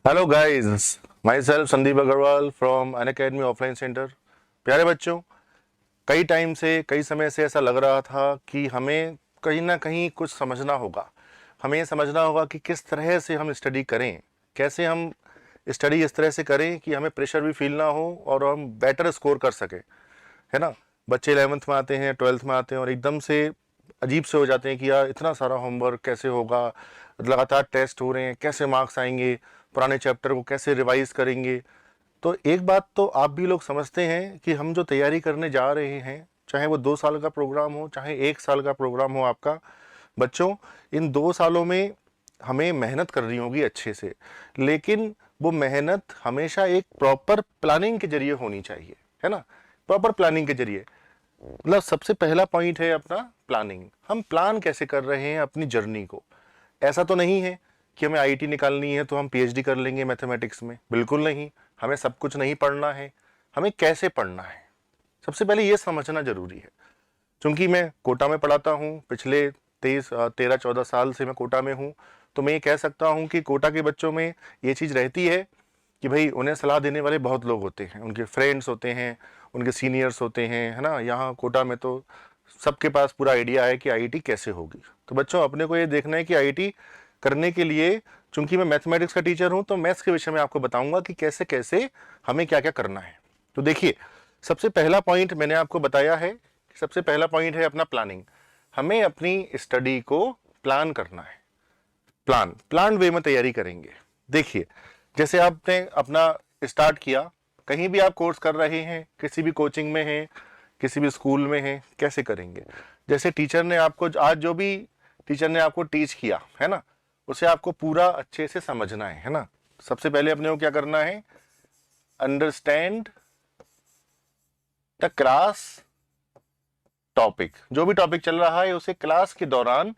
Hello guys, myself Sandeep Agarwal from Unacademy offline centre. प्यारे बच्चों, कई टाइम से कई समय से ऐसा लग रहा था कि हमें कहीं ना कहीं कुछ समझना होगा। हमें ये समझना होगा कि किस तरह से हम स्टडी करें, कैसे हम स्टडी इस तरह से करें कि हमें प्रेशर भी फील ना हो और हम बेटर स्कोर कर सकें, है ना। बच्चे 11th में आते हैं, 12th में आते हैं और एकदम से अजीब से हो जाते हैं कि यार इतना सारा होमवर्क कैसे होगा, लगातार टेस्ट हो रहे हैं, कैसे मार्क्स आएंगे, पुराने चैप्टर को कैसे रिवाइज करेंगे। तो एक बात तो आप भी लोग समझते हैं कि हम जो तैयारी करने जा रहे हैं, चाहे वो 2 साल का प्रोग्राम हो, चाहे 1 साल का प्रोग्राम हो आपका, बच्चों इन 2 सालों में हमें मेहनत करनी होगी अच्छे से। लेकिन वो मेहनत हमेशा एक प्रॉपर प्लानिंग के जरिए होनी चाहिए, है ना। प्रॉपर प्लानिंग के जरिए, मतलब सबसे पहला पॉइंट है अपना प्लानिंग। हम प्लान कैसे कर रहे हैं अपनी जर्नी को। ऐसा तो नहीं है कि हमें आईआईटी निकालनी है तो हम पीएचडी कर लेंगे मैथमेटिक्स में, बिल्कुल नहीं। हमें सब कुछ नहीं पढ़ना है, हमें कैसे पढ़ना है सबसे पहले ये समझना जरूरी है। क्योंकि मैं कोटा में पढ़ाता हूँ, पिछले 13-14 साल से मैं कोटा में हूँ, तो मैं ये कह सकता हूँ कि कोटा के बच्चों में ये चीज़ रहती है कि भाई उन्हें सलाह देने वाले बहुत लोग होते हैं, उनके फ्रेंड्स होते हैं, उनके सीनियर्स होते हैं, है ना। यहाँ कोटा में तो सबके पास पूरा आइडिया है कि आईआईटी कैसे होगी। तो बच्चों अपने को ये देखना है कि आईआईटी करने के लिए, चूंकि मैं मैथमेटिक्स का टीचर हूँ तो मैथ्स के विषय में आपको बताऊंगा कि कैसे कैसे हमें क्या क्या करना है। तो देखिए, सबसे पहला पॉइंट मैंने आपको बताया है, सबसे पहला पॉइंट है अपना प्लानिंग। हमें अपनी स्टडी को प्लान करना है। प्लान वे में तैयारी करेंगे। देखिए, जैसे आपने अपना स्टार्ट किया, कहीं भी आप कोर्स कर रहे हैं, किसी भी कोचिंग में हैं, किसी भी स्कूल में हैं, कैसे करेंगे। जैसे टीचर ने आपको आज जो भी टीचर ने आपको टीच किया है ना, उसे आपको पूरा अच्छे से समझना है ना। सबसे पहले अपने को क्या करना है, अंडरस्टैंड द क्लास टॉपिक। जो भी टॉपिक चल रहा है उसे क्लास के दौरान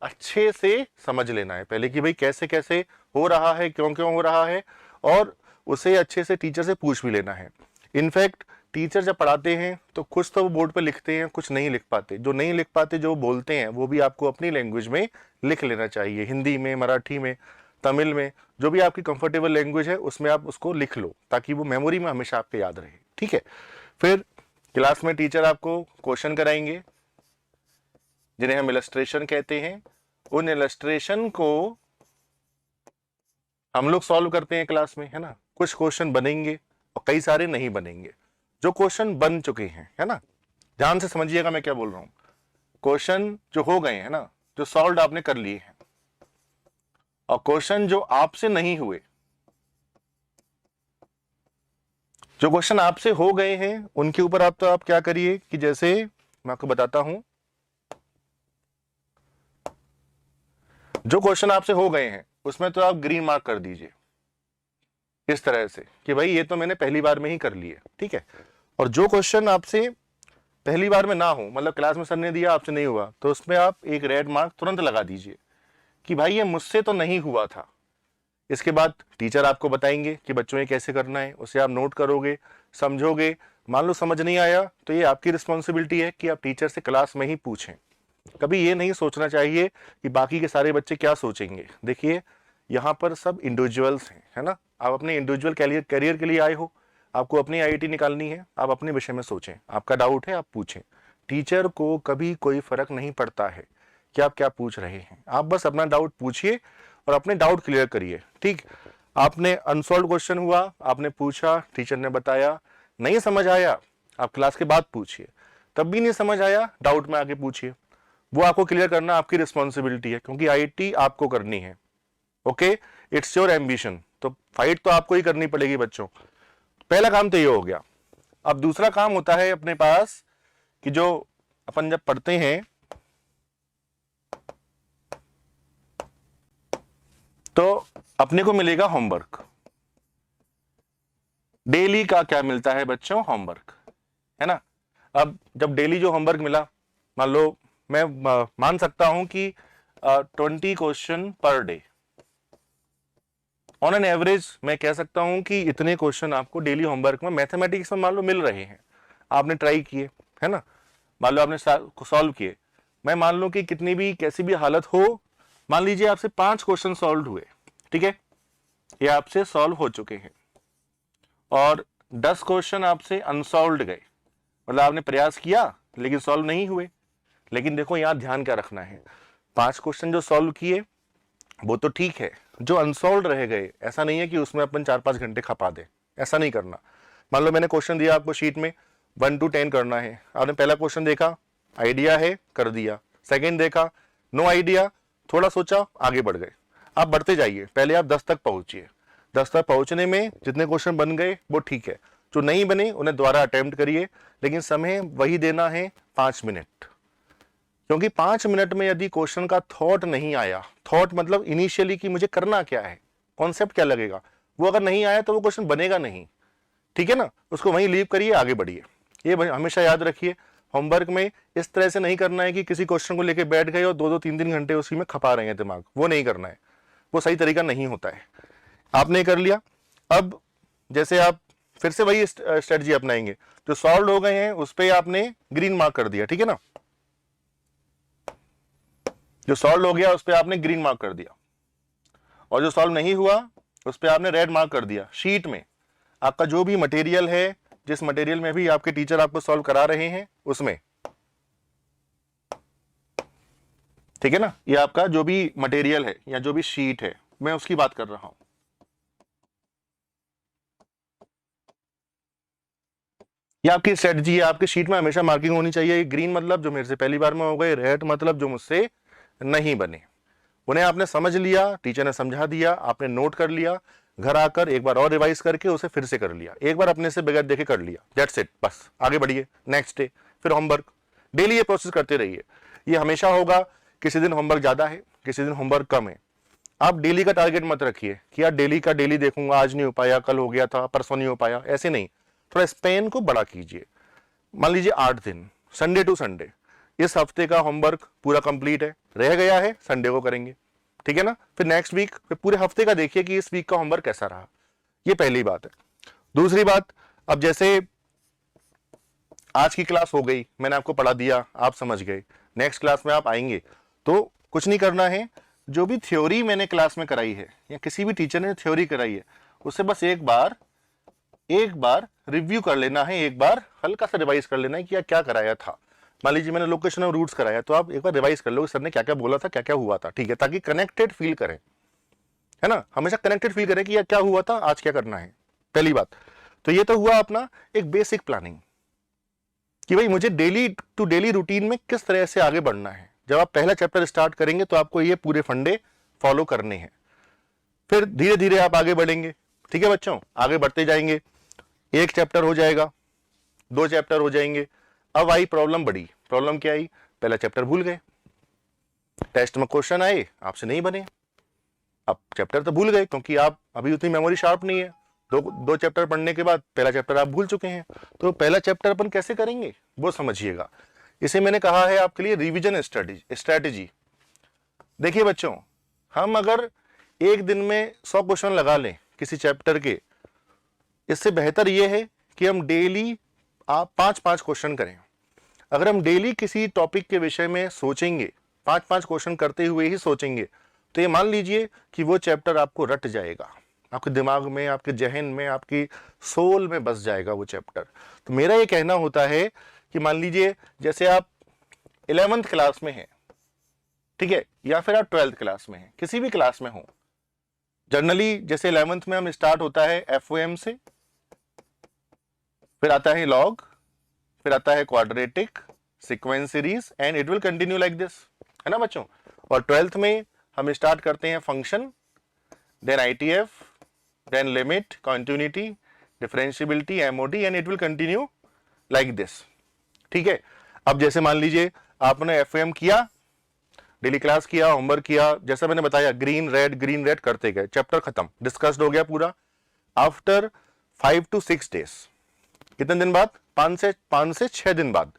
अच्छे से समझ लेना है पहले कि भाई कैसे कैसे हो रहा है, क्यों क्यों हो रहा है, और उसे अच्छे से टीचर से पूछ भी लेना है। इनफैक्ट टीचर जब पढ़ाते हैं तो कुछ तो वो बोर्ड पर लिखते हैं, कुछ नहीं लिख पाते। जो नहीं लिख पाते, जो बोलते हैं, वो भी आपको अपनी लैंग्वेज में लिख लेना चाहिए। हिंदी में, मराठी में, तमिल में, जो भी आपकी कंफर्टेबल लैंग्वेज है उसमें आप उसको लिख लो, ताकि वो मेमोरी में हमेशा आपके याद रहे। ठीक है। फिर क्लास में टीचर आपको क्वेश्चन कराएंगे, जिन्हें हम इलस्ट्रेशन कहते हैं। उन इलस्ट्रेशन को हम लोग सॉल्व करते हैं क्लास में, है ना। कुछ क्वेश्चन बनेंगे और कई सारे नहीं बनेंगे। जो क्वेश्चन बन चुके हैं, है ना, ध्यान से समझिएगा मैं क्या बोल रहा हूं। क्वेश्चन जो हो गए हैं ना, जो सॉल्व आपने कर लिए हैं, और क्वेश्चन जो आपसे नहीं हुए, जो क्वेश्चन आपसे हो गए हैं उनके ऊपर आप क्या करिए कि जैसे मैं आपको बताता हूं, जो क्वेश्चन आपसे हो गए हैं उसमें तो आप ग्रीन मार्क कर दीजिए इस तरह से कि भाई ये तो मैंने पहली बार में ही कर लिए, ठीक है। और जो क्वेश्चन आपसे पहली बार में ना हो, मतलब क्लास में सर ने दिया आपसे नहीं हुआ, तो उसमें आप एक रेड मार्क तुरंत लगा दीजिए कि भाई ये मुझसे तो नहीं हुआ था। इसके बाद टीचर आपको बताएंगे कि बच्चों ये कैसे करना है, उसे आप नोट करोगे, समझोगे। मान लो समझ नहीं आया तो ये आपकी रिस्पॉन्सिबिलिटी है कि आप टीचर से क्लास में ही पूछें। कभी ये नहीं सोचना चाहिए कि बाकी के सारे बच्चे क्या सोचेंगे। देखिए, यहाँ पर सब इंडिविजुअल्स हैं, है ना। आप अपने इंडिविजुअल करियर के लिए आए हो, आपको अपनी आईआईटी निकालनी है, आप अपने विषय में सोचें। आपका डाउट है आप पूछें। टीचर को कभी कोई फर्क नहीं पड़ता है कि आप क्या पूछ रहे हैं। आप बस अपना डाउट पूछिए और अपने डाउट क्लियर करिए। ठीक, आपने अनसॉल्व क्वेश्चन हुआ, आपने पूछा, टीचर ने बताया, नहीं समझ आया, आप क्लास के बाद पूछिए। तब भी नहीं समझ आया, डाउट में आके पूछिए। वो आपको क्लियर करना आपकी रिस्पॉन्सिबिलिटी है, क्योंकि आईआईटी आपको करनी है। Okay, it's your ambition. तो फाइट तो आपको ही करनी पड़ेगी बच्चों। पहला काम तो ये हो गया। अब दूसरा काम होता है अपने पास कि जो अपन जब पढ़ते हैं तो अपने को मिलेगा होमवर्क। डेली का क्या मिलता है बच्चों, होमवर्क, है ना। अब जब डेली जो होमवर्क मिला, मान लो मैं मान सकता हूं कि 20 question per day, on an average मैं कह सकता हूं कि इतने क्वेश्चन आपको डेली होमवर्क में मैथमेटिक्स में मान लो मिल रहे हैं। आपने ट्राई किए, है ना, मान लो आपने सॉल्व किए। मैं मान लो कि कितनी भी कैसी भी हालत हो, मान लीजिए आपसे 5 क्वेश्चन सॉल्व हुए, ठीक है। ये आपसे सॉल्व हो चुके हैं और 10 क्वेश्चन आपसे अनसॉल्व्ड गए, मतलब आपने प्रयास किया लेकिन सॉल्व नहीं हुए। लेकिन देखो यहां ध्यान क्या रखना है, 5 क्वेश्चन जो सॉल्व किए वो तो ठीक है, जो अनसॉल्व रह गए ऐसा नहीं है कि उसमें अपन 4-5 घंटे खपा दे, ऐसा नहीं करना। मान लो मैंने क्वेश्चन दिया आपको शीट में 1 to 10 करना है, आपने पहला क्वेश्चन देखा, आइडिया है, कर दिया। सेकंड देखा, नो आइडिया, थोड़ा सोचा, आगे बढ़ गए। आप बढ़ते जाइए, पहले आप 10 तक पहुंचिए। 10 तक पहुंचने में जितने क्वेश्चन बन गए वो ठीक है, जो नहीं बने उन्हें दोबारा अटेम्प्ट करिए, लेकिन समय वही देना है 5 मिनट। क्योंकि 5 मिनट में यदि क्वेश्चन का थॉट नहीं आया, थॉट मतलब इनिशियली कि मुझे करना क्या है, कॉन्सेप्ट क्या लगेगा, वो अगर नहीं आया तो वो क्वेश्चन बनेगा नहीं, ठीक है ना। उसको वहीं लीव करिए, आगे बढ़िए। ये हमेशा याद रखिए, होमवर्क में इस तरह से नहीं करना है कि किसी क्वेश्चन को लेके बैठ गए और 2-2 3-3 घंटे उसी में खपा रहे हैं दिमाग, वो नहीं करना है, वो सही तरीका नहीं होता है। आपने कर लिया, अब जैसे आप फिर से वही स्ट्रेटजी अपनाएंगे, जो सॉल्व हो गए हैं उस पर आपने ग्रीन मार्क कर दिया, ठीक है ना, जो सॉल्व हो गया उस पर आपने ग्रीन मार्क कर दिया, और जो सॉल्व नहीं हुआ उस पर आपने रेड मार्क कर दिया। शीट में आपका जो भी मटेरियल है, जिस मटेरियल में भी आपके टीचर आपको सॉल्व करा रहे हैं उसमें, ठीक है ना, ये आपका जो भी मटेरियल है या जो भी शीट है, मैं उसकी बात कर रहा हूं। ये आपकी स्ट्रेटजी है, आपकी शीट में हमेशा मार्किंग होनी चाहिए। ग्रीन मतलब जो मेरे से पहली बार में हो गए, रेड मतलब जो मुझसे नहीं बने। उन्हें आपने समझ लिया, टीचर ने समझा दिया, आपने नोट कर लिया, घर आकर एक बार और रिवाइज करके उसे फिर से कर लिया, एक बार अपने से बगैर देखे कर लिया, दैट्स इट, बस आगे बढ़िए। नेक्स्ट डे फिर होमवर्क, डेली ये प्रोसेस करते रहिए। ये हमेशा होगा, किसी दिन होमवर्क ज्यादा है, किसी दिन होमवर्क कम है। आप डेली का टारगेट मत रखिए कि यार डेली का डेली देखूंगा, आज नहीं हो पाया, कल हो गया था, परसों नहीं हो पाया, ऐसे नहीं। थोड़ा स्पेन को बड़ा कीजिए। मान लीजिए 8 दिन, संडे टू संडे, इस हफ्ते का होमवर्क पूरा कंप्लीट है, रह गया है संडे को करेंगे, ठीक है ना। फिर नेक्स्ट वीक, फिर पूरे हफ्ते का देखिए कि इस वीक का होमवर्क कैसा रहा। ये पहली बात है। दूसरी बात, अब जैसे आज की क्लास हो गई, मैंने आपको पढ़ा दिया, आप समझ गए, नेक्स्ट क्लास में आप आएंगे तो कुछ नहीं करना है, जो भी थ्योरी मैंने क्लास में कराई है या किसी भी टीचर ने थ्योरी कराई है उसे बस एक बार रिव्यू कर लेना है, एक बार हल्का सा रिवाइज कर लेना है कि क्या कराया था। मान लीजिए मैंने लोकेशन ऑफ रूट्स कराया, तो आप एक बार रिवाइज कर लो सर ने क्या क्या बोला था, क्या क्या हुआ था, ठीक है, ताकि कनेक्टेड फील करें, है ना, हमेशा कनेक्टेड फील करें कि यार क्या हुआ था, आज क्या करना है। पहली बात तो ये तो हुआ अपना एक बेसिक प्लानिंग कि भाई मुझे डेली टू डेली रूटीन में किस तरह से आगे बढ़ना है। जब आप पहला चैप्टर स्टार्ट करेंगे तो आपको ये पूरे फंडे फॉलो करने हैं, फिर धीरे धीरे आप आगे बढ़ेंगे, ठीक है बच्चों, आगे बढ़ते जाएंगे। एक चैप्टर हो जाएगा, 2 चैप्टर हो जाएंगे। अब आई प्रॉब्लम, बड़ी प्रॉब्लम क्या आई, पहला चैप्टर भूल गए, टेस्ट में क्वेश्चन आए आपसे नहीं बने। अब चैप्टर तो भूल गए क्योंकि आप अभी उतनी मेमोरी शार्प नहीं है, दो चैप्टर पढ़ने के बाद पहला चैप्टर आप भूल चुके हैं, तो पहला चैप्टर अपन कैसे करेंगे वो समझिएगा। इसे मैंने कहा है आपके लिए रिवीजन स्ट्रेटेजी। देखिए बच्चों, हम अगर एक दिन में 100 क्वेश्चन लगा लें किसी चैप्टर के, इससे बेहतर यह है कि हम डेली आप 5-5 क्वेश्चन करें। अगर हम डेली किसी टॉपिक के विषय में सोचेंगे, 5-5 क्वेश्चन करते हुए ही सोचेंगे, तो ये मान लीजिए कि वो चैप्टर आपको रट जाएगा, आपके दिमाग में, आपके जहन में, आपकी सोल में बस जाएगा वो चैप्टर। तो मेरा ये कहना होता है कि मान लीजिए जैसे आप 11th क्लास में हैं, ठीक है, या फिर आप 12th क्लास में हैं, किसी भी क्लास में हो, जनरली जैसे 11th में हम स्टार्ट होता है FOM से, फिर आता है लॉग, फिर आता है quadratic, sequence series, and it will continue like this, है ना बच्चों। और 12th में हम स्टार्ट करते हैं function, then ITF, then limit, continuity, differentiability, MOD, and it will continue like this, ठीक है। अब जैसे मान लीजिए आपने FOM किया, डेली क्लास किया, होमवर्क किया, जैसा मैंने बताया ग्रीन रेड करते गए, चैप्टर खत्म, डिस्कस्ड हो गया पूरा। आफ्टर 5 to 6 डेज, कितने दिन बाद, 5 से 6 दिन बाद,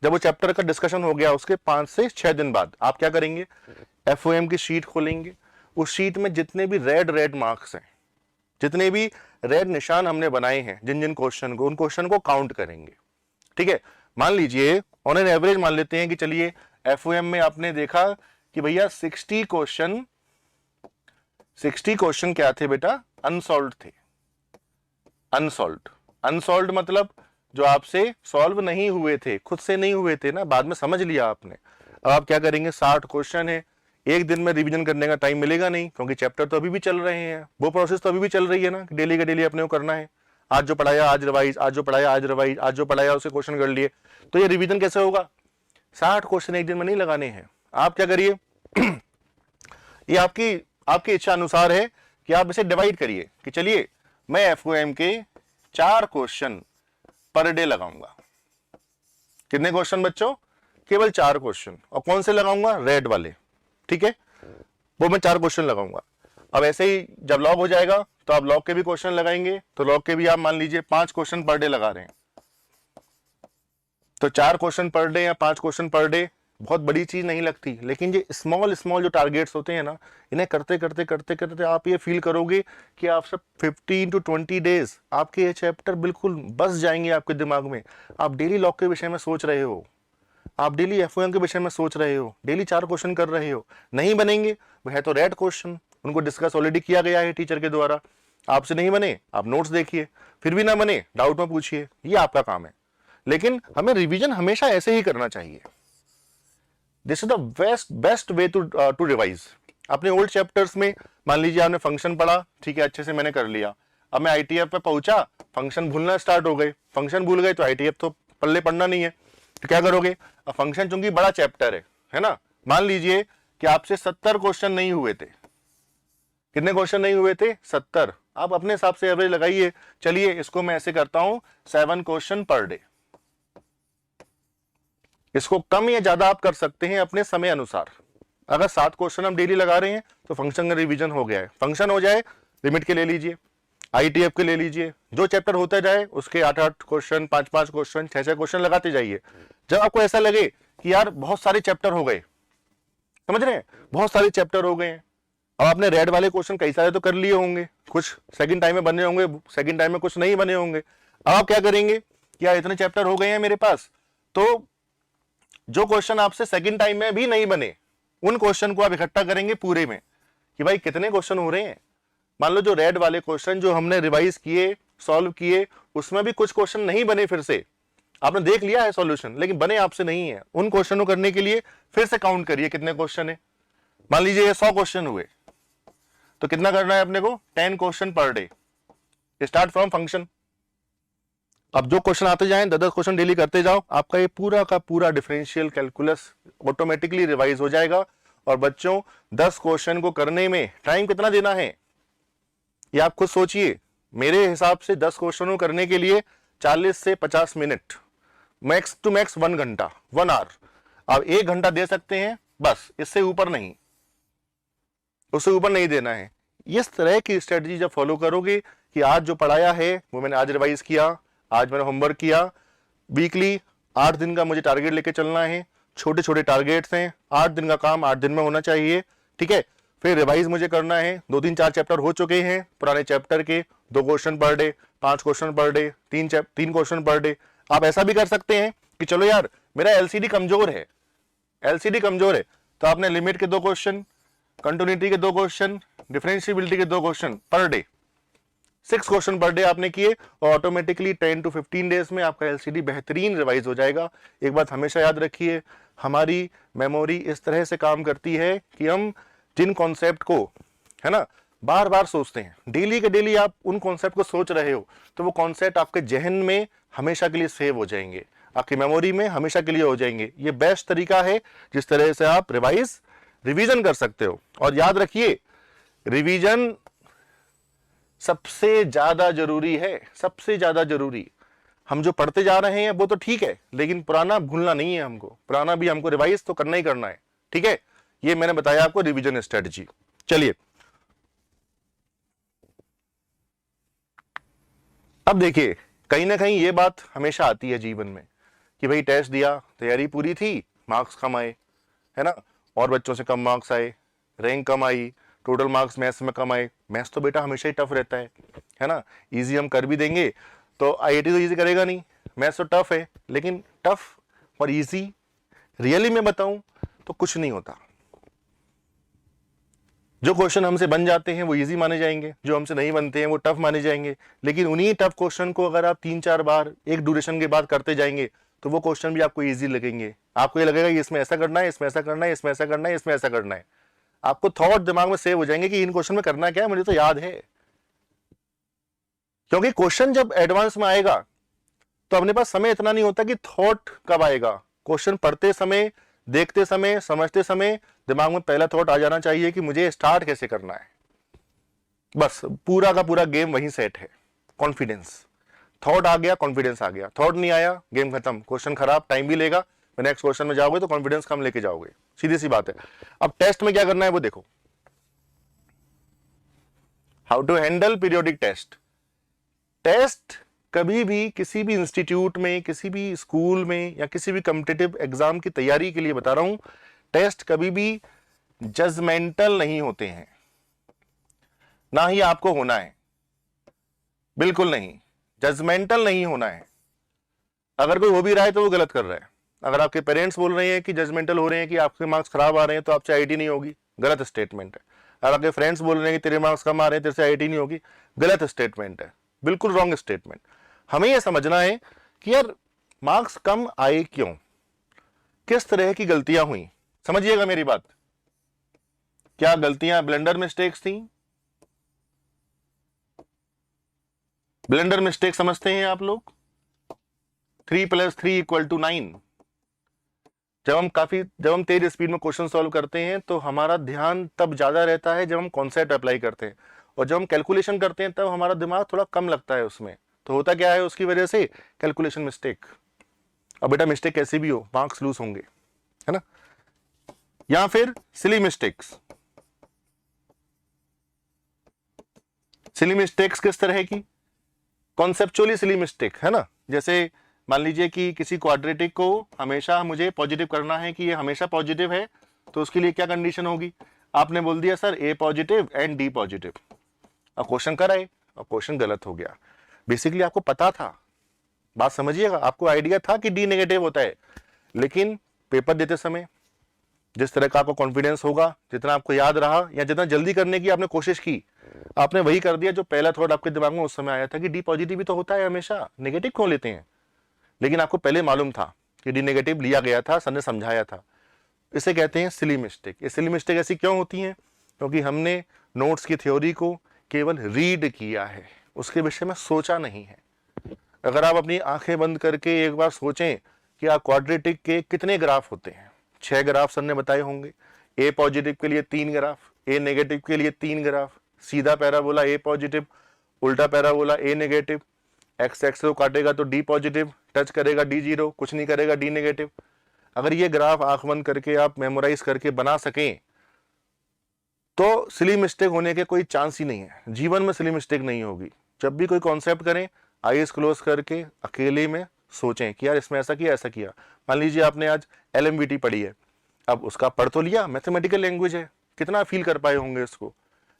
जब वो चैप्टर का डिस्कशन हो गया उसके 5 से 6 दिन बाद आप क्या करेंगे, FOM की शीट खोलेंगे। उस शीट में जितने भी रेड मार्क्स हैं, जितने भी रेड निशान हमने बनाए हैं जिन जिन क्वेश्चन को, उन क्वेश्चन को काउंट करेंगे, ठीक है। मान लीजिए ऑन एन एवरेज मान लेते हैं कि चलिए FOM में आपने देखा कि भैया 60 60 क्वेश्चन क्या थे बेटा? अनसॉल्व थे। अनसॉल्व मतलब जो आपसे सॉल्व नहीं हुए थे, खुद से नहीं हुए थे ना, बाद में समझ लिया आपने। अब आप क्या करेंगे? 60 क्वेश्चन है, एक दिन में रिवीजन करने का टाइम मिलेगा नहीं, क्योंकि चैप्टर तो अभी भी चल रहे हैं, वो प्रोसेस तो अभी भी चल रही है ना, डेली का डेली अपने को करना है। आज जो पढ़ाया आज रिवाइज, आज जो पढ़ाया आज रिवाइज, आज जो पढ़ाया उसे क्वेश्चन कर लिए, तो ये रिवीजन कैसे होगा? 60 क्वेश्चन एक दिन में नहीं लगाने हैं। आप क्या करिए ये आपकी इच्छा अनुसार है कि आप इसे डिवाइड करिए कि चलिए मैं एफओएम के 4 क्वेश्चन पर डे लगाऊंगा। कितने क्वेश्चन बच्चों? केवल 4 क्वेश्चन। और कौन से लगाऊंगा? रेड वाले, ठीक है, वो मैं 4 क्वेश्चन लगाऊंगा। अब ऐसे ही जब लॉग हो जाएगा तो आप लॉग के भी क्वेश्चन लगाएंगे, तो लॉग के भी आप मान लीजिए 5 क्वेश्चन पर डे लगा रहे हैं, तो 4 क्वेश्चन पर डे या 5 क्वेश्चन पर डे बहुत बड़ी चीज नहीं लगती, लेकिन ये स्मॉल स्मॉल जो टारगेट्स होते हैं ना, इन्हें करते करते करते करते आप ये फील करोगे कि आप सब 15 to 20 डेज आपके ये चैप्टर बिल्कुल बस जाएंगे आपके दिमाग में। आप डेली लॉग के विषय में सोच रहे हो, आप डेली एफओएम के विषय में सोच रहे हो, डेली 4 क्वेश्चन कर रहे हो। नहीं बनेंगे, वह है तो रेड क्वेश्चन, उनको डिस्कस ऑलरेडी किया गया है टीचर के द्वारा। आपसे नहीं बने, आप नोट्स देखिए, फिर भी ना बने डाउट में पूछिए, ये आपका काम है। लेकिन हमें रिवीजन हमेशा ऐसे ही करना चाहिए। This is the best way to revise. अपने ओल्ड चैप्टर्स में मान लीजिए आपने फंक्शन पढ़ा, ठीक है, अच्छे से मैंने कर लिया। अब मैं आईटीएफ पे पहुंचा, फंक्शन भूलना स्टार्ट हो गए, फंक्शन भूल गए तो आईटीएफ तो पल्ले पढ़ना नहीं है, तो क्या करोगे? अब फंक्शन चूंकि बड़ा चैप्टर है ना, मान लीजिए कि आपसे 70 क्वेश्चन नहीं हुए थे। कितने क्वेश्चन नहीं हुए थे? 70। आप अपने हिसाब से एवरेज लगाइए, चलिए इसको मैं ऐसे करता हूं 7 क्वेश्चन पर डे। इसको कम या ज्यादा आप कर सकते हैं अपने समय अनुसार। अगर 7 क्वेश्चन हम डेली लगा रहे हैं तो फंक्शन का रिवीजन हो गया है। फंक्शन हो जाए, लिमिट के ले लीजिए, आईटीएफ के ले लीजिए, जो चैप्टर होता जाए उसके 8-8 क्वेश्चन, 5-5 क्वेश्चन, 6-6 क्वेश्चन लगाते जाइए। जब आपको ऐसा लगे कि यार बहुत सारे चैप्टर हो गए, समझ रहे हैं, बहुत सारे चैप्टर हो गए हैं, अब आपने रेड वाले क्वेश्चन कई सारे तो कर लिए होंगे, कुछ सेकंड टाइम में बने होंगे, सेकंड टाइम में कुछ नहीं बने होंगे। अब आप क्या करेंगे कि यार इतने चैप्टर हो गए हैं मेरे पास, तो जो क्वेश्चन आपसे सेकंड टाइम में भी नहीं बने, उन क्वेश्चन को आप इकट्ठा करेंगे पूरे में कि भाई कितने क्वेश्चन हो रहे हैं। मान लो जो रेड वाले क्वेश्चन जो हमने रिवाइज किए, सॉल्व किए, उसमें भी कुछ क्वेश्चन नहीं बने, फिर से आपने देख लिया है सॉल्यूशन लेकिन बने आपसे नहीं है, उन क्वेश्चन को करने के लिए फिर से काउंट करिए कितने क्वेश्चन है। मान लीजिए ये 100 क्वेश्चन हुए, तो कितना करना है अपने को? 10 question per day. Start from function. अब जो क्वेश्चन आते जाएं, 10 क्वेश्चन डेली करते जाओ, आपका ये पूरा का पूरा डिफरेंशियल कैलकुलस ऑटोमेटिकली रिवाइज हो जाएगा। और बच्चों 10 क्वेश्चन को करने में टाइम कितना देना है ये आप खुद सोचिए। मेरे हिसाब से 10 क्वेश्चन को करने के लिए 40 से 50 मिनट, मैक्स टू मैक्स 1 घंटा, 1 आवर। आप 1 घंटा दे सकते हैं बस, इससे ऊपर नहीं, उससे ऊपर नहीं देना है। इस तरह की स्ट्रेटजी जब फॉलो करोगे कि आज जो पढ़ाया है वो मैंने आज रिवाइज किया, आज मैंने होमवर्क किया, वीकली 8 दिन का मुझे टारगेट लेके चलना है, छोटे छोटे टारगेट्स हैं, 8 दिन का काम 8 दिन में होना चाहिए, ठीक है। फिर रिवाइज मुझे करना है, 2-3-4 चैप्टर हो चुके हैं पुराने चैप्टर के, 2 question per day, 5 question per day, 3 question per day. आप ऐसा भी कर सकते हैं कि चलो यार मेरा एलसीडी कमजोर है, तो आपने लिमिट के 2 क्वेश्चन, कंटिन्यूटी के 2 क्वेश्चन, डिफरेंशिएबिलिटी के 2 question per day, 6 question per day आपने किए, और ऑटोमेटिकली 10 to 15 डेज में आपका एलसीडी बेहतरीन रिवाइज हो जाएगा। एक बात हमेशा याद रखिए, हमारी मेमोरी इस तरह से काम करती है कि हम जिन कॉन्सेप्ट को, है ना, बार बार सोचते हैं, डेली के डेली आप उन कॉन्सेप्ट को सोच रहे हो, तो वो कॉन्सेप्ट आपके जहन में हमेशा के लिए सेव हो जाएंगे, आपकी मेमोरी में हमेशा के लिए हो जाएंगे। ये बेस्ट तरीका है जिस तरह से आप रिवीजन कर सकते हो। और याद रखिए, रिवीजन सबसे ज्यादा जरूरी है, सबसे ज्यादा जरूरी। हम जो पढ़ते जा रहे हैं वो तो ठीक है, लेकिन पुराना भूलना नहीं है हमको, पुराना भी हमको रिवाइज तो करना ही करना है, ठीक है। ये मैंने बताया आपको रिवीजन स्ट्रेटजी। चलिए अब देखिए, कहीं ना कहीं ये बात हमेशा आती है जीवन में कि भाई टेस्ट दिया, तैयारी पूरी थी, मार्क्स कम आए, है ना, और बच्चों से कम मार्क्स आए, रैंक कम आई, टोटल मार्क्स मैथ्स में कम आए। मैथ्स तो बेटा हमेशा ही टफ रहता है ना, इजी हम कर भी देंगे तो आईआईटी तो इजी करेगा नहीं, मैथ्स तो टफ है, लेकिन टफ और इजी रियली में बताऊं तो कुछ नहीं होता। जो क्वेश्चन हमसे बन जाते हैं वो इजी माने जाएंगे, जो हमसे नहीं बनते हैं वो टफ माने जाएंगे। लेकिन उन्हीं टफ क्वेश्चन को अगर आप 3-4 बार एक ड्यूरेशन के बाद करते जाएंगे तो वो क्वेश्चन भी आपको इजी लगेंगे। आपको ये लगेगा कि इसमें ऐसा करना है, इसमें ऐसा करना है, इसमें ऐसा करना है, इसमें ऐसा करना है। आपको थॉट दिमाग में सेव हो जाएंगे कि इन क्वेश्चन में करना क्या है, मुझे तो याद है। क्योंकि क्वेश्चन जब एडवांस में आएगा तो अपने पास समय इतना नहीं होता कि थॉट कब आएगा। क्वेश्चन पढ़ते समय, देखते समय, समझते समय दिमाग में पहला थॉट आ जाना चाहिए कि मुझे स्टार्ट कैसे करना है। बस पूरा का पूरा गेम वहीं सेट है। कॉन्फिडेंस, थॉट आ गया, कॉन्फिडेंस आ गया। थॉट नहीं आया, गेम खत्म, क्वेश्चन खराब, टाइम भी लेगा। नेक्स्ट क्वेश्चन में जाओगे तो कॉन्फिडेंस कम लेके जाओगे, सीधी सी बात है। अब टेस्ट में क्या करना है वो देखो। How to handle periodic test. Test कभी भी किसी भी इंस्टीट्यूट में, किसी भी स्कूल में या किसी भी कॉम्पिटिटिव एग्जाम की तैयारी के लिए बता रहा हूं, टेस्ट कभी भी जजमेंटल नहीं होते हैं, ना ही आपको होना है, बिल्कुल नहीं। जजमेंटल नहीं होना है। अगर कोई हो भी रहा है तो वो गलत कर रहा है। अगर आपके पेरेंट्स बोल रहे हैं कि जजमेंटल हो रहे हैं कि आपके मार्क्स खराब आ रहे हैं तो आपसे आईआईटी नहीं होगी, गलत स्टेटमेंट है। अगर आपके फ्रेंड्स बोल रहे हैं कि तेरे मार्क्स कम आ रहे हैं, तेरे से आईआईटी नहीं होगी, गलत स्टेटमेंट है, बिल्कुल रॉन्ग स्टेटमेंट। हमें यह समझना है कि यार मार्क्स कम आए क्यों, किस तरह की गलतियां हुई। समझिएगा मेरी बात। क्या गलतियां ब्लेंडर मिस्टेक्स थी? ब्लेंडर मिस्टेक समझते हैं आप लोग? 3 + 3 = 9। जब हम तेज स्पीड में क्वेश्चन सॉल्व करते हैं तो हमारा ध्यान तब ज्यादा रहता है जब हम कॉन्सेप्ट अप्लाई करते हैं, और जब हम कैलकुलेशन करते हैं तब हमारा दिमाग थोड़ा कम लगता है उसमें। तो होता क्या है उसकी वजह से? Calculation mistake. अब बेटा मिस्टेक कैसी भी हो, मार्क्स लूज होंगे, है ना। या फिर सिली मिस्टेक्स। सिली मिस्टेक्स किस तरह की? कॉन्सेप्चुअली सिली मिस्टेक, है ना। जैसे मान लीजिए कि किसी क्वाड्रेटिक को हमेशा मुझे पॉजिटिव करना है कि ये हमेशा पॉजिटिव है, तो उसके लिए क्या कंडीशन होगी? आपने बोल दिया sir A positive and D positive. अब क्वेश्चन कराए और क्वेश्चन गलत हो गया। बेसिकली आपको पता था, बात समझिएगा, आपको आइडिया था कि डी नेगेटिव होता है, लेकिन पेपर देते समय जिस तरह का आपको कॉन्फिडेंस होगा, जितना आपको याद रहा या जितना जल्दी करने की आपने कोशिश की, आपने वही कर दिया जो पहला थॉट आपके दिमाग में उस समय आया था कि डी पॉजिटिव भी तो होता है हमेशा, नेगेटिव क्यों लेते हैं। लेकिन आपको पहले मालूम था कि डी नेगेटिव लिया गया था, सर ने समझाया था। इसे कहते हैं सिली मिस्टेक। ये सिली मिस्टेक ऐसी क्यों होती हैं? क्योंकि हमने नोट्स की थ्योरी को केवल रीड किया है, उसके विषय में सोचा नहीं है। अगर आप अपनी आंखें बंद करके एक बार सोचें कि आप क्वाड्रेटिक के कितने ग्राफ होते हैं, 6 ग्राफ सर ने बताए होंगे। ए पॉजिटिव के लिए 3 ग्राफ, ए नेगेटिव के लिए 3 ग्राफ, सीधा पैराबोला ए पॉजिटिव, उल्टा पैराबोला ए नेगेटिव, एक्स एक्स को काटेगा तो डी पॉजिटिव, टच करेगा डी जीरो, कुछ नहीं करेगा डी नेगेटिव। अगर ये ग्राफ आंख बंद करके आप मेमोराइज करके बना सकें तो सिली मिस्टेक होने के कोई चांस ही नहीं है। जीवन में सिली मिस्टेक नहीं होगी। जब भी कोई कॉन्सेप्ट करें, आईज क्लोज करके अकेले में सोचें कि यार इसमें ऐसा किया, ऐसा किया। मान लीजिए आपने आज LMVT पढ़ी है, अब उसका पढ़ तो लिया, मैथमेटिकल लैंग्वेज है, कितना फील कर पाए होंगे इसको।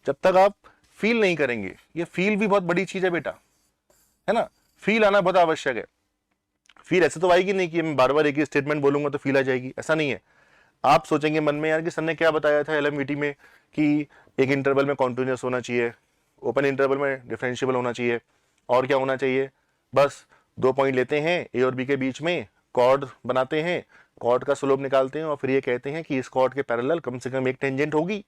जब तक आप फील नहीं करेंगे, ये फील भी बहुत बड़ी चीज है बेटा, है ना। फील आना बहुत आवश्यक है। फील ऐसे तो आएगी नहीं कि मैं बार बार एक ही स्टेटमेंट बोलूंगा तो फील आ जाएगी, ऐसा नहीं है। आप सोचेंगे मन में यार कि सर ने क्या बताया था LMVT में कि एक इंटरवल में कॉन्टिन्यूअस होना चाहिए, ओपन इंटरवल में डिफरेंशिएबल होना चाहिए, और क्या होना चाहिए? बस 2 पॉइंट लेते हैं, ए और बी के बीच में कॉर्ड बनाते हैं, कॉर्ड का स्लोप निकालते हैं और फिर ये कहते हैं कि इस कॉर्ड के पैरेलल कम से कम एक टेंजेंट होगी।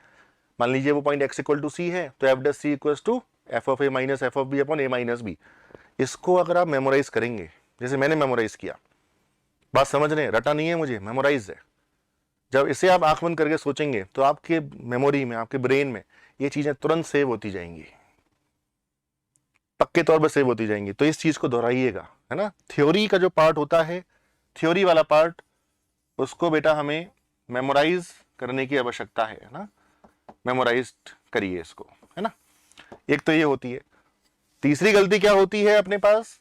मान लीजिए वो पॉइंट x = c है तो f'(c) = f(a) - f(b) / a - b। इसको अगर आप मेमोराइज करेंगे जैसे मैंने मेमोराइज किया, बात समझ रहे हैं, रटा नहीं है मुझे, मेमोराइज है। जब इसे आप आंख बंद करके सोचेंगे तो आपके मेमोरी में, आपके ब्रेन में ये चीजें तुरंत सेव होती जाएंगी, पक्के तौर पर सेव होती जाएंगी। तो इस चीज को दोहराइएगा, है ना। थ्योरी का जो पार्ट होता है, थ्योरी वाला पार्ट, उसको बेटा हमें मेमोराइज करने की आवश्यकता है ना। मेमोराइज करिए इसको, है ना। एक तो ये होती है। तीसरी गलती क्या होती है अपने पास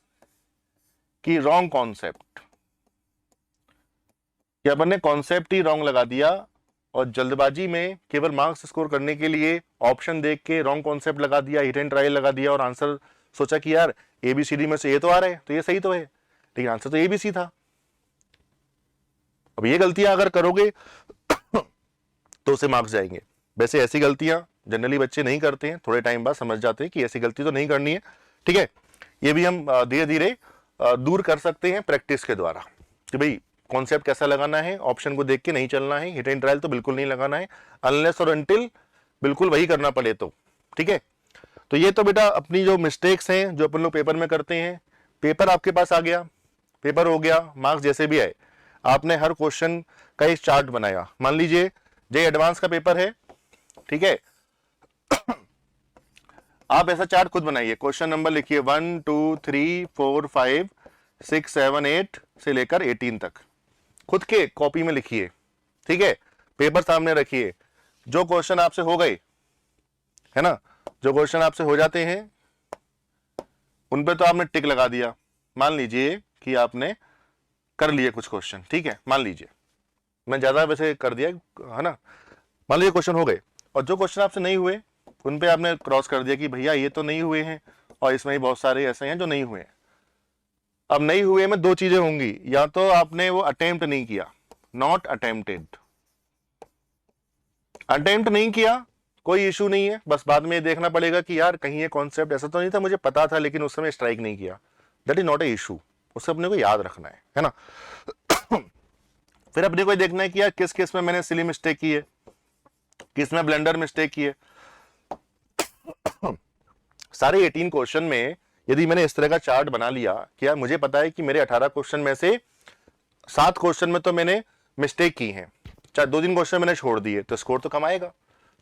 कि रॉन्ग कॉन्सेप्ट, कि अपन ने कॉन्सेप्ट ही रॉन्ग लगा दिया और जल्दबाजी में केवल मार्क्स स्कोर करने के लिए ऑप्शन देख के रॉन्ग कॉन्सेप्ट लगा दिया, हिट एंड ट्रायल लगा दिया और आंसर सोचा कि यार ABCD में से ये तो आ रहा है तो ये सही तो है, लेकिन आंसर तो ABC था। अब ये गलतियां अगर करोगे तो उसे मार्क्स जाएंगे। वैसे ऐसी गलतियां जनरली बच्चे नहीं करते हैं, थोड़े टाइम बाद समझ जाते हैं कि ऐसी गलती तो नहीं करनी है। ठीक है, ये भी हम धीरे धीरे दूर कर सकते हैं प्रैक्टिस के द्वारा कि भाई कॉन्सेप्ट कैसा लगाना है, ऑप्शन को देख के नहीं चलना है, हिट एंड ट्रायल तो बिल्कुल नहीं लगाना है अनलेस और अनटिल बिल्कुल वही करना पड़े तो। ठीक है, तो ये तो बेटा अपनी जो मिस्टेक्स हैं जो अपन लोग पेपर में करते हैं। पेपर आपके पास आ गया, पेपर हो गया, मार्क्स जैसे भी आए, आपने हर क्वेश्चन का एक चार्ट बनाया। मान लीजिए जे एडवांस का पेपर है, ठीक है, आप ऐसा चार्ट खुद बनाइए, क्वेश्चन नंबर लिखिए 1 2 3 4 5 6 7 8 से लेकर 18 तक, खुद के कॉपी में लिखिए। ठीक है, पेपर सामने रखिए, जो क्वेश्चन आपसे हो गए है ना, जो क्वेश्चन आपसे हो जाते हैं उन पे तो आपने टिक लगा दिया। मान लीजिए कि आपने कर लिए कुछ क्वेश्चन, ठीक है, मान लीजिए मैं ज्यादा वैसे कर दिया है ना, मान लीजिए क्वेश्चन हो गए, और जो क्वेश्चन आपसे नहीं हुए उन पे आपने क्रॉस कर दिया कि भैया ये तो नहीं हुए हैं, और इसमें ही बहुत सारे ऐसे हैं जो नहीं हुए हैं। अब नहीं हुए में दो चीजें होंगी, या तो आपने वो अटेम्प्ट नहीं किया, नॉट अटेम्प्टेड, अटेम्प्ट नहीं किया कोई इशू नहीं है, बस बाद में ये देखना पड़ेगा कि यार कहीं ये कॉन्सेप्ट ऐसा तो नहीं था, मुझे पता था लेकिन उस समय स्ट्राइक नहीं किया, that is not a issue, उससे अपने को याद रखना है ना। फिर अपने को देखना है कि यार किस किस में मैंने सिली मिस्टेक की है, किस में ब्लेंडर मिस्टेक की है। सारे 18 क्वेश्चन में यदि मैंने इस तरह का चार्ट बना लिया कि यार मुझे पता है कि मेरे 18 क्वेश्चन में से 7 क्वेश्चन में तो मैंने मिस्टेक की है, चाहे 2-3 क्वेश्चन मैंने छोड़ दिए, तो स्कोर तो कम आएगा।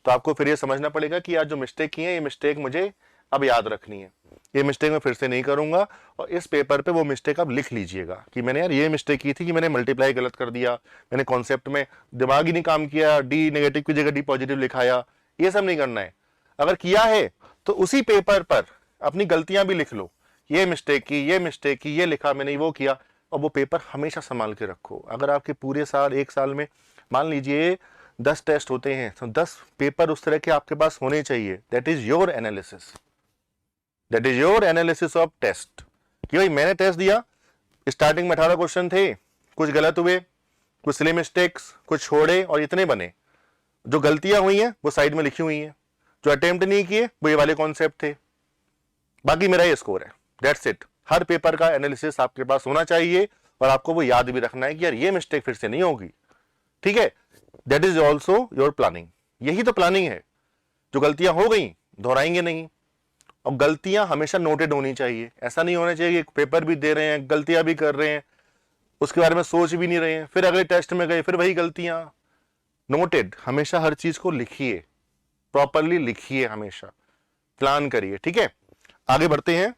तो आपको फिर ये समझना पड़ेगा कि यार जो मिस्टेक की है ये मिस्टेक मुझे अब याद रखनी है, ये मिस्टेक मैं फिर से नहीं करूंगा, और इस पेपर पे वो मिस्टेक आप लिख लीजिएगा कि मैंने यार ये मिस्टेक की थी कि मैंने मल्टीप्लाई गलत कर दिया, मैंने कॉन्सेप्ट में दिमाग ही नहीं काम किया, डी नेगेटिव की जगह डी पॉजिटिव लिखाया, ये सब नहीं करना है। अगर किया है तो उसी पेपर पर अपनी गलतियां भी लिख लो, ये मिस्टेक की, ये मिस्टेक की, ये लिखा मैंने, वो किया, और वो पेपर हमेशा संभाल के रखो। अगर आपके पूरे साल, एक साल में मान लीजिए 10 टेस्ट होते हैं, तो 10 पेपर उस तरह के आपके पास होने चाहिए। That is your analysis, that is your analysis of test, कि भाई मैंने टेस्ट दिया, स्टार्टिंग में 18 क्वेश्चन थे, कुछ गलत हुए, कुछ सिली मिस्टेक्स, कुछ छोड़े और इतने बने। जो गलतियां हुई हैं वो साइड में लिखी हुई हैं, जो अटेम्प्ट नहीं किए वो ये वाले कॉन्सेप्ट थे, बाकी मेरा ये स्कोर है, दैट्स इट। हर पेपर का एनालिसिस आपके पास होना चाहिए, और आपको वो याद भी रखना है कि यार ये मिस्टेक फिर से नहीं होगी। ठीक है, that is also your planning, यही तो प्लानिंग है। जो गलतियां हो गई दोहराएंगे नहीं, और गलतियां हमेशा नोटेड होनी चाहिए। ऐसा नहीं होना चाहिए कि पेपर भी दे रहे हैं, गलतियां भी कर रहे हैं, उसके बारे में सोच भी नहीं रहे हैं, फिर अगले टेस्ट में गए फिर वही गलतियां। नोटेड, हमेशा हर चीज को लिखिए, प्रॉपरली लिखिए, हमेशा प्लान करिए। ठीक है, आगे बढ़ते हैं।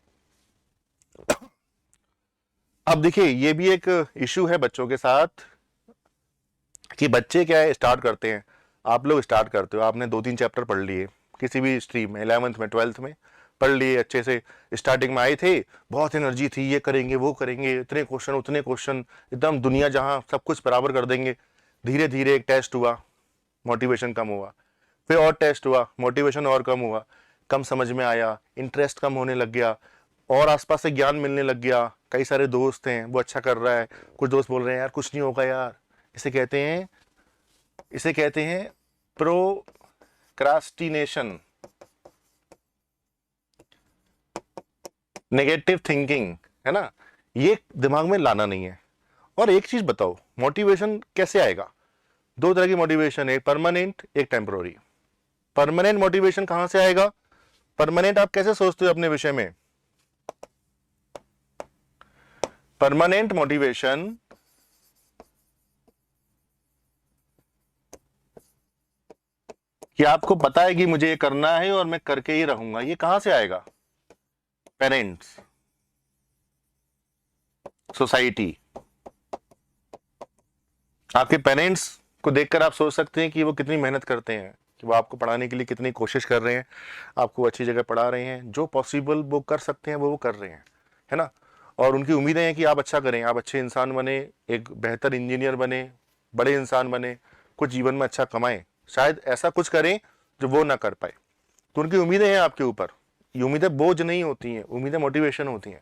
अब देखिए ये भी एक इश्यू है बच्चों के साथ कि बच्चे क्या है, स्टार्ट करते हैं, आप लोग स्टार्ट करते हो, आपने 2-3 चैप्टर पढ़ लिए किसी भी स्ट्रीम में, 11th में 12th में पढ़ लिए अच्छे से, स्टार्टिंग में आए थे, बहुत एनर्जी थी, ये करेंगे वो करेंगे, इतने क्वेश्चन उतने क्वेश्चन, एकदम दुनिया जहां सब कुछ बराबर कर देंगे। धीरे धीरे एक टेस्ट हुआ, मोटिवेशन कम हुआ, फिर और टेस्ट हुआ, मोटिवेशन और कम हुआ, कम समझ में आया, इंटरेस्ट कम होने लग गया, और आसपास से ज्ञान मिलने लग गया, कई सारे दोस्त हैं वो अच्छा कर रहा है, कुछ दोस्त बोल रहे हैं यार कुछ नहीं होगा यार, इसे कहते हैं प्रोक्रास्टिनेशन, नेगेटिव थिंकिंग, है ना, ये दिमाग में लाना नहीं है। और एक चीज बताओ, मोटिवेशन कैसे आएगा? दो तरह की मोटिवेशन है, एक परमानेंट, एक टेम्पररी। परमानेंट मोटिवेशन कहां से आएगा? परमानेंट आप कैसे सोचते हो अपने विषय में? परमानेंट मोटिवेशन कि आपको पता है कि मुझे ये करना है और मैं करके ही रहूंगा, ये कहां से आएगा? Parents, society. आपके पेरेंट्स को देखकर आप सोच सकते हैं कि वो कितनी मेहनत करते हैं, कि वो आपको पढ़ाने के लिए कितनी कोशिश कर रहे हैं, आपको अच्छी जगह पढ़ा रहे हैं, जो पॉसिबल वो कर सकते हैं वो कर रहे हैं, है ना। और उनकी उम्मीदें हैं कि आप अच्छा करें, आप अच्छे इंसान बने, एक बेहतर इंजीनियर बने, बड़े इंसान बने, कुछ जीवन में अच्छा कमाएं, शायद ऐसा कुछ करें जो वो ना कर पाए। तो उनकी उम्मीदें हैं आपके ऊपर। ये उम्मीदें बोझ नहीं होती हैं, उम्मीदें मोटिवेशन होती हैं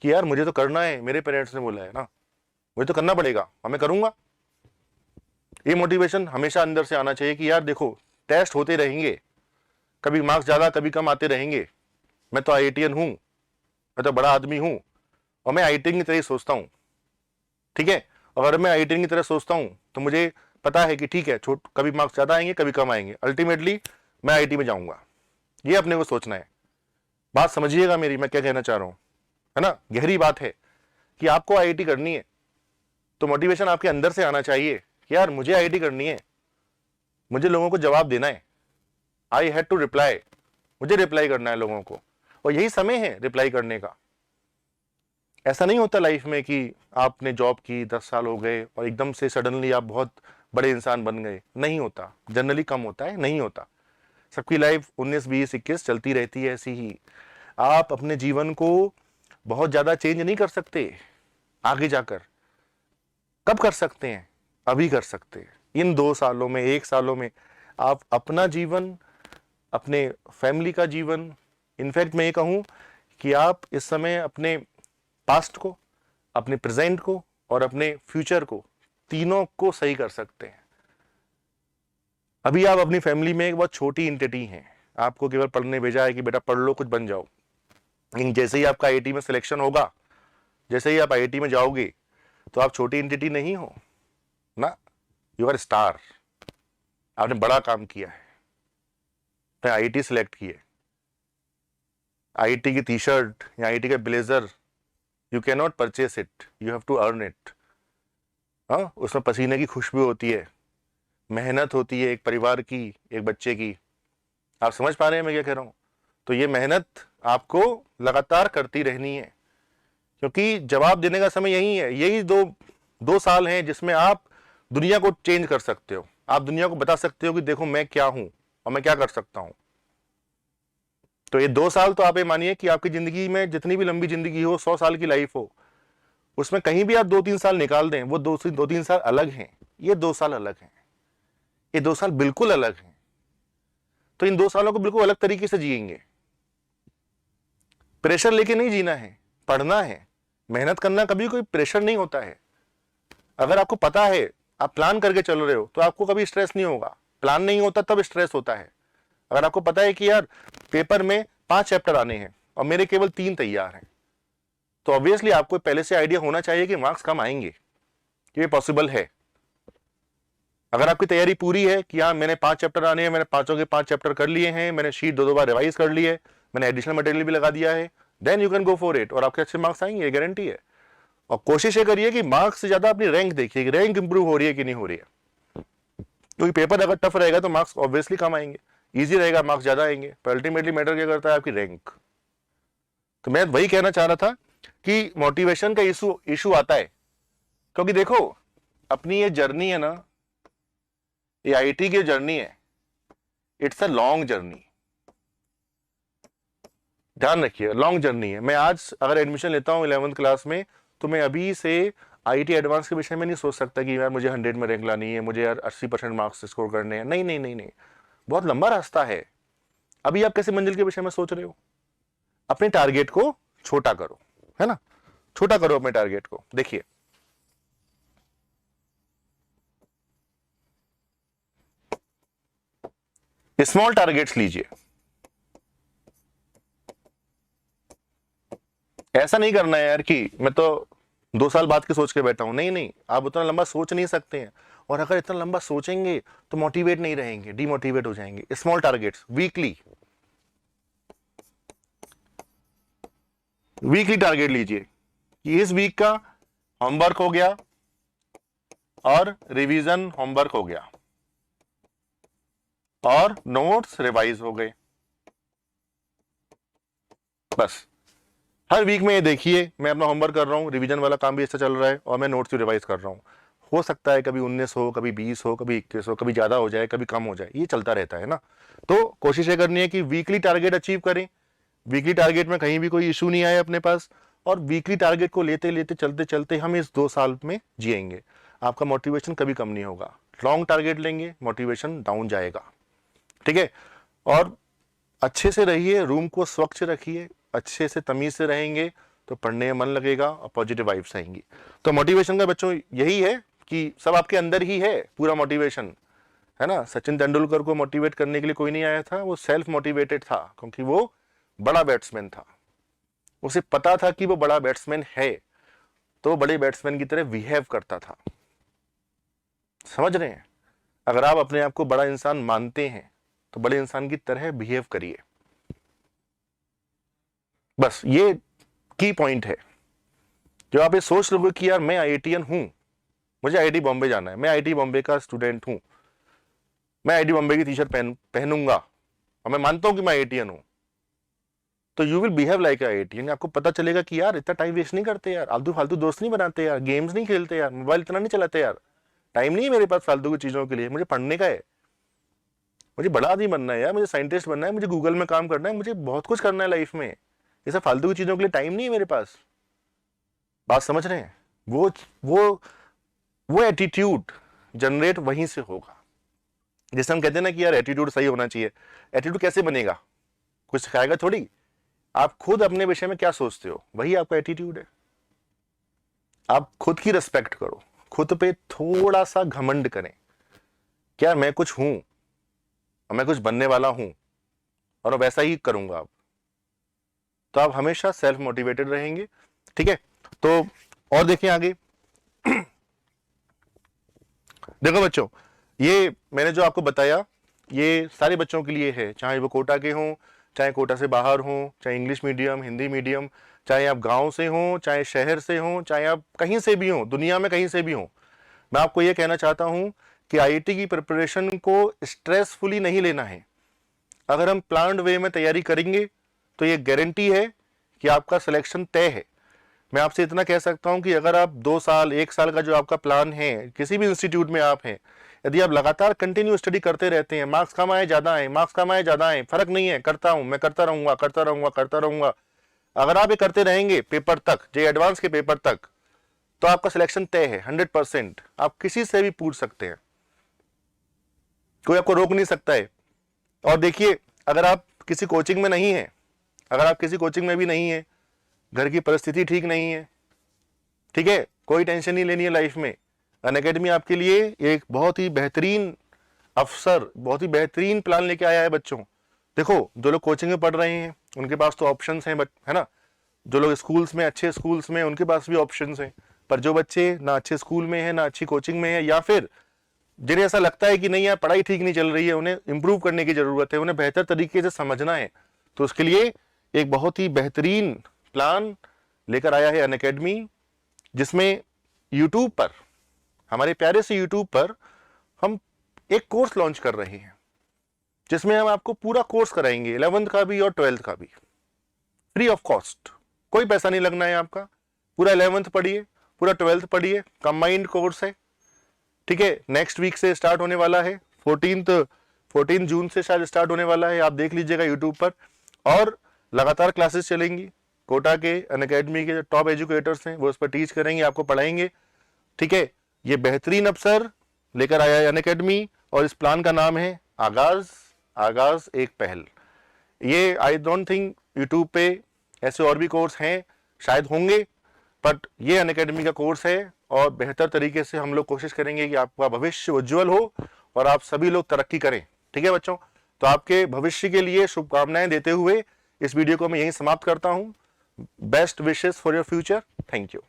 कि यार मुझे तो करना है, मेरे पेरेंट्स ने बोला है ना, मुझे तो करना पड़ेगा और मैं करूंगा। ये मोटिवेशन हमेशा अंदर से आना चाहिए कि यार देखो टेस्ट होते रहेंगे, कभी मार्क्स ज़्यादा कभी कम आते रहेंगे। मैं तो IITian हूँ, मैं तो बड़ा आदमी हूँ और मैं IITian की तरह ही सोचता हूँ, ठीक है। अगर मैं IITian की तरह सोचता हूँ तो मुझे पता है कि ठीक है, कभी मार्क्स ज़्यादा आएंगे कभी कम आएंगे, अल्टीमेटली मैं IIT में जाऊँगा। ये अपने को सोचना है। बात समझिएगा मेरी, मैं क्या कहना चाह रहा हूँ, है ना। गहरी बात है कि आपको IIT करनी है तो मोटिवेशन आपके अंदर से आना चाहिए कि यार मुझे IIT करनी है, मुझे लोगों को जवाब देना है, आई हैड टू रिप्लाई, मुझे रिप्लाई करना है लोगों को, और यही समय है रिप्लाई करने का। ऐसा नहीं होता लाइफ में कि आपने जॉब की 10 साल हो गए और एकदम से सडनली आप बहुत बड़े इंसान बन गए, नहीं होता, जनरली कम होता है, नहीं होता। सबकी लाइफ 19, 20, 21 चलती रहती है ऐसी ही। आप अपने जीवन को बहुत ज़्यादा चेंज नहीं कर सकते आगे जाकर। कब कर सकते हैं? अभी कर सकते हैं, इन 2 सालों में, 1 सालों में आप अपना जीवन, अपने फैमिली का जीवन, इनफैक्ट मैं ये कहूँ कि आप इस समय अपने पास्ट को, अपने प्रेजेंट को और अपने फ्यूचर को, तीनों को सही कर सकते हैं। अभी आप अपनी फैमिली में एक बहुत छोटी एंटिटी हैं, आपको केवल पढ़ने भेजा है कि बेटा पढ़ लो कुछ बन जाओ, लेकिन जैसे ही आपका IIT में सिलेक्शन होगा, जैसे ही आप IIT में जाओगे तो आप छोटी एंटिटी नहीं हो ना, यू आर स्टार। आपने बड़ा काम किया है, आपने IIT सिलेक्ट किए, IIT की टी शर्ट या IIT का blazer you can not purchase it, you have to earn it. हाँ, उसमें पसीने की खुशबू होती है, मेहनत होती है एक परिवार की, एक बच्चे की। आप समझ पा रहे हैं मैं क्या कह रहा हूँ? तो ये मेहनत आपको लगातार करती रहनी है, क्योंकि जवाब देने का समय यही है। यही दो साल हैं जिसमें आप दुनिया को चेंज कर सकते हो। आप दुनिया को बता सकते हो कि देखो मैं क्या हूं और मैं क्या कर सकता हूं। तो ये 2 साल तो आप ये मानिए कि आपकी जिंदगी में जितनी भी लंबी जिंदगी हो, 100 साल की लाइफ हो, उसमें कहीं भी आप 2-3 साल निकाल दें, वो 2-3 साल अलग हैं, ये 2 साल अलग हैं, ये 2 साल बिल्कुल अलग हैं। तो इन 2 सालों को बिल्कुल अलग तरीके से जिएंगे। प्रेशर लेके नहीं जीना है, पढ़ना है, मेहनत करना कभी कोई प्रेशर नहीं होता है। अगर आपको पता है, आप प्लान करके चल रहे हो, तो आपको कभी स्ट्रेस नहीं होगा। प्लान नहीं होता तब स्ट्रेस होता है। अगर आपको पता है कि यार पेपर में 5 चैप्टर आने हैं और मेरे केवल 3 तैयार हैं, तो ऑब्वियसली आपको पहले से आइडिया होना चाहिए कि मार्क्स कम आएंगे, ये पॉसिबल है। अगर आपकी तैयारी पूरी है कि हाँ मैंने 5 चैप्टर आने हैं, मैंने पांचों के 5 चैप्टर कर लिए हैं, मैंने शीट 2 बार रिवाइज कर ली है, मैंने एडिशनल मटेरियल भी लगा दिया है, then you can go for it, और आपके अच्छे मार्क्स आएंगे, ये गारंटी है। और कोशिश ये करिए कि मार्क्स से ज्यादा अपनी रैंक देखिए कि रैंक इंप्रूव हो रही है कि नहीं हो रही है। क्योंकि पेपर अगर टफ रहेगा तो मार्क्स ऑब्वियसली कम आएंगे, इजी रहेगा मार्क्स ज्यादा आएंगे, पर अल्टीमेटली मैटर क्या करता है? आपकी रैंक। तो मैं वही कहना चाह रहा था कि मोटिवेशन का इशू आता है, क्योंकि देखो अपनी ये जर्नी है ना, ये IIT की जर्नी है, इट्स अ लॉन्ग जर्नी, ध्यान रखिए, लॉन्ग जर्नी है। मैं आज अगर एडमिशन लेता हूँ 11th क्लास में, तो मैं अभी से IIT एडवांस के विषय में नहीं सोच सकता कि यार मुझे 100 में रैंक लानी है, मुझे यार 80% मार्क्स स्कोर करने हैं। नहीं नहीं नहीं नहीं, बहुत लंबा रास्ता है। अभी आप कैसे मंजिल के विषय में सोच रहे हो? अपने टारगेट को छोटा करो, है ना, छोटा करो अपने टारगेट को। देखिए स्मॉल टारगेट्स लीजिए। ऐसा नहीं करना है यार कि मैं तो 2 साल बाद के सोच के बैठा हूं। नहीं नहीं, आप उतना लंबा सोच नहीं सकते हैं, और अगर इतना लंबा सोचेंगे तो मोटिवेट नहीं रहेंगे, डीमोटिवेट हो जाएंगे। स्मॉल टारगेट्स, वीकली टारगेट लीजिए कि इस वीक का होमवर्क हो गया और रिवीजन होमवर्क हो गया और नोट्स रिवाइज हो गए, बस। हर वीक में ये देखिए मैं अपना होमवर्क कर रहा हूँ, रिवीजन वाला काम भी अच्छा चल रहा है और मैं नोट्स भी रिवाइज कर रहा हूँ। हो सकता है कभी 19 हो, कभी 20 हो, कभी 21 हो, कभी ज़्यादा हो जाए, कभी कम हो जाए, ये चलता रहता है ना। तो कोशिश ये करनी है कि वीकली टारगेट अचीव करें, वीकली टारगेट में कहीं भी कोई इशू नहीं आए अपने पास, और वीकली टारगेट को लेते लेते चलते चलते हम इस 2 साल में जिएंगे। आपका मोटिवेशन कभी कम नहीं होगा। लॉन्ग टारगेट लेंगे, मोटिवेशन डाउन जाएगा, ठीक है। और अच्छे से रहिए, रूम को स्वच्छ रखिए, अच्छे से तमीज से रहेंगे तो पढ़ने में मन लगेगा और पॉजिटिव वाइब्स आएंगी। तो मोटिवेशन का बच्चों यही है कि सब आपके अंदर ही है, पूरा मोटिवेशन, है ना, सचिन तेंदुलकर को मोटिवेट करने के लिए कोई नहीं आया था, वो सेल्फ मोटिवेटेड था, क्योंकि वो बड़ा बैट्समैन था, उसे पता था कि वो बड़ा बैट्समैन है, तो बड़े बैट्समैन की तरह बिहेव करता था। समझ रहे हैं? अगर आप अपने आप को बड़ा इंसान मानते हैं तो बड़े इंसान की तरह बिहेव करिए। बस ये की पॉइंट है। जो आप ये सोच लोगे कि यार मैं आईआईटीएन हूं, मुझे आईआईटी बॉम्बे जाना है, मैं आईआईटी बॉम्बे का स्टूडेंट हूं, मैं आईआईटी बॉम्बे की टी शर्ट पहनूंगा और मैं मानता हूं कि मैं आईआईटीएन हूं, तो you will behave like IITian. आपको पता चलेगा कि यार इतना टाइम वेस्ट नहीं करते यार, आलतू फालतू दोस्त नहीं बनाते यार, गेम्स नहीं खेलते यार, मोबाइल इतना नहीं चलाते यार, टाइम नहीं है मेरे पास फालतू की चीजों के लिए, मुझे पढ़ने का है, मुझे बड़ा आदमी बनना है यार, मुझे साइंटिस्ट बनना है, मुझे गूगल में काम करना है, मुझे बहुत कुछ करना है लाइफ में, ये सब फालतू की चीजों के लिए टाइम नहीं है मेरे पास। बात समझ रहे हैं? वो एटीट्यूड जनरेट वहीं से होगा। जैसे हम कहते हैं ना कि यार एटीट्यूड सही होना चाहिए। एटीट्यूड कैसे बनेगा? कुछ सिखाएगा थोड़ी, आप खुद अपने विषय में क्या सोचते हो वही आपका एटीट्यूड है। आप खुद की रिस्पेक्ट करो, खुद पे थोड़ा सा घमंड करें, क्या मैं कुछ हूं और मैं कुछ बनने वाला हूं और वैसा ही करूंगा आप, तो आप हमेशा सेल्फ मोटिवेटेड रहेंगे। ठीक है, तो और देखिए आगे। देखो बच्चों, ये मैंने जो आपको बताया ये सारे बच्चों के लिए है, चाहे वो कोटा के हों, चाहे कोटा से बाहर हों, चाहे इंग्लिश मीडियम, हिंदी मीडियम, चाहे आप गांव से हों, चाहे शहर से हों, चाहे आप कहीं से भी हों, दुनिया में कहीं से भी हों। मैं आपको ये कहना चाहता हूं कि आईआईटी की प्रिपरेशन को स्ट्रेसफुली नहीं लेना है। अगर हम प्लान्ड वे में तैयारी करेंगे तो ये गारंटी है कि आपका सिलेक्शन तय है। मैं आपसे इतना कह सकता हूं कि अगर आप 2 साल 1 साल का जो आपका प्लान है, किसी भी इंस्टीट्यूट में आप हैं, यदि आप लगातार कंटिन्यू स्टडी करते रहते हैं, मार्क्स कम आए ज्यादा आए, मार्क्स कम आए ज्यादा आए, फर्क नहीं है, करता हूं मैं, करता रहूंगा करता रहूंगा करता रहूंगा, अगर आप ये करते रहेंगे पेपर तक, जो एडवांस के पेपर तक, तो आपका सिलेक्शन तय है 100%। आप किसी से भी पूछ सकते हैं, कोई आपको रोक नहीं सकता है। और देखिए, अगर आप किसी कोचिंग में नहीं है, अगर आप किसी कोचिंग में भी नहीं है, घर की परिस्थिति ठीक नहीं है, ठीक है, कोई टेंशन नहीं लेनी है लाइफ में। अनअकैडमी आपके लिए एक बहुत ही बेहतरीन अवसर, बहुत ही बेहतरीन प्लान लेके आया है बच्चों। देखो, जो लोग कोचिंग में पढ़ रहे हैं उनके पास तो ऑप्शंस हैं, है ना, जो लोग स्कूल्स में, अच्छे स्कूल्स में, उनके पास भी ऑप्शंस हैं। पर जो बच्चे ना अच्छे स्कूल में है, ना अच्छी कोचिंग में है, या फिर जिन्हें ऐसा लगता है कि नहीं यार पढ़ाई ठीक नहीं चल रही है, उन्हें इंप्रूव करने की जरूरत है, उन्हें बेहतर तरीके से समझना है, तो उसके लिए एक बहुत ही बेहतरीन प्लान लेकर आया है अनअकैडमी, जिसमें यूट्यूब पर, हमारे प्यारे से यूट्यूब पर हम एक कोर्स लॉन्च कर रहे हैं, जिसमें हम आपको पूरा कोर्स कराएंगे, 11th का भी और 12th का भी, फ्री ऑफ कॉस्ट, कोई पैसा नहीं लगना है आपका। पूरा 11th पढ़िए, पूरा 12th पढ़िए, कंबाइंड कोर्स है। ठीक है, नेक्स्ट वीक से स्टार्ट होने वाला है, 14 जून से शायद स्टार्ट होने वाला है, आप देख लीजिएगा यूट्यूब पर। और लगातार क्लासेस चलेंगी, कोटा के अनअकैडमी के जो टॉप एजुकेटर्स हैं वो उस पर टीच करेंगे, आपको पढ़ाएंगे। ठीक है, ये बेहतरीन अवसर लेकर आया है अनअकैडमी, और इस प्लान का नाम है आगाज एक पहल। ये आई डोंट थिंक यूट्यूब पे ऐसे और भी कोर्स हैं, शायद होंगे, बट ये अनअकैडमी का कोर्स है, और बेहतर तरीके से हम लोग कोशिश करेंगे कि आपका भविष्य उज्जवल हो और आप सभी लोग तरक्की करें। ठीक है बच्चों, तो आपके भविष्य के लिए शुभकामनाएं देते हुए इस वीडियो को मैं यहीं समाप्त करता हूं। Best wishes for your future. Thank you.